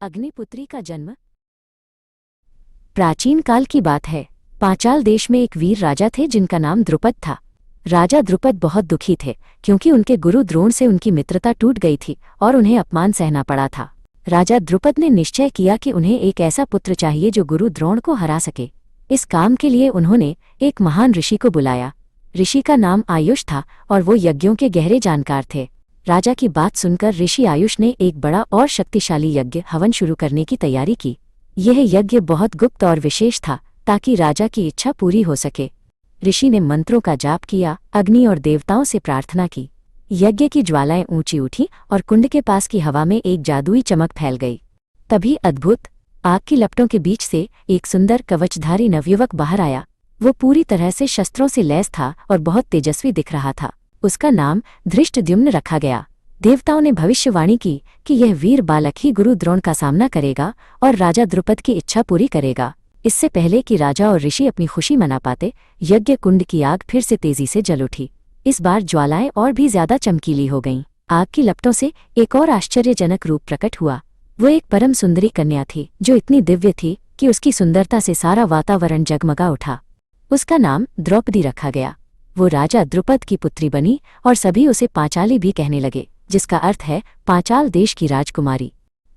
अग्निपुत्री का जन्म। प्राचीन काल की बात है। पांचाल देश में एक वीर राजा थे जिनका नाम द्रुपद था। राजा द्रुपद बहुत दुखी थे क्योंकि उनके गुरु द्रोण से उनकी मित्रता टूट गई थी और उन्हें अपमान सहना पड़ा था। राजा द्रुपद ने निश्चय किया कि उन्हें एक ऐसा पुत्र चाहिए जो गुरु द्रोण को हरा सके। इस काम के लिए उन्होंने एक महान ऋषि को बुलाया। ऋषि का नाम आयुष था और वो यज्ञों के गहरे जानकार थे। राजा की बात सुनकर ऋषि आयुष ने एक बड़ा और शक्तिशाली यज्ञ हवन शुरू करने की तैयारी की। यह यज्ञ बहुत गुप्त और विशेष था ताकि राजा की इच्छा पूरी हो सके। ऋषि ने मंत्रों का जाप किया, अग्नि और देवताओं से प्रार्थना की। यज्ञ की ज्वालाएं ऊंची उठी और कुंड के पास की हवा में एक जादुई चमक फैल गई। तभी अद्भुत आग की लपटों के बीच से एक सुंदर कवचधारी नवयुवक बाहर आया। वो पूरी तरह से शस्त्रों से लैस था और बहुत तेजस्वी दिख रहा था। उसका नाम धृष्टद्युम्न रखा गया। देवताओं ने भविष्यवाणी की कि यह वीर बालक ही गुरु द्रोण का सामना करेगा और राजा द्रुपद की इच्छा पूरी करेगा। इससे पहले कि राजा और ऋषि अपनी खुशी मना पाते, यज्ञ कुंड की आग फिर से तेजी से जल उठी। इस बार ज्वालाएं और भी ज्यादा चमकीली हो गईं। आग की लपटों से एक और आश्चर्यजनक रूप प्रकट हुआ। वो एक परम सुंदरी कन्या थी जो इतनी दिव्य थी कि उसकी सुंदरता से सारा वातावरण जगमगा उठा। उसका नाम द्रौपदी रखा गया। वो राजा द्रुपद की पुत्री बनी और सभी उसे पांचाली भी कहने लगे, जिसका अर्थ है पांचाल देश की राजकुमारी।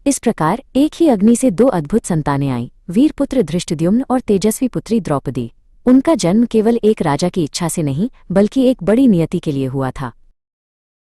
इस प्रकार एक ही अग्नि से दो अद्भुत संतानें आईं, वीरपुत्र धृष्टद्युम्न और तेजस्वी पुत्री द्रौपदी। उनका जन्म केवल एक राजा की इच्छा से नहीं बल्कि एक बड़ी नियति के लिए हुआ था।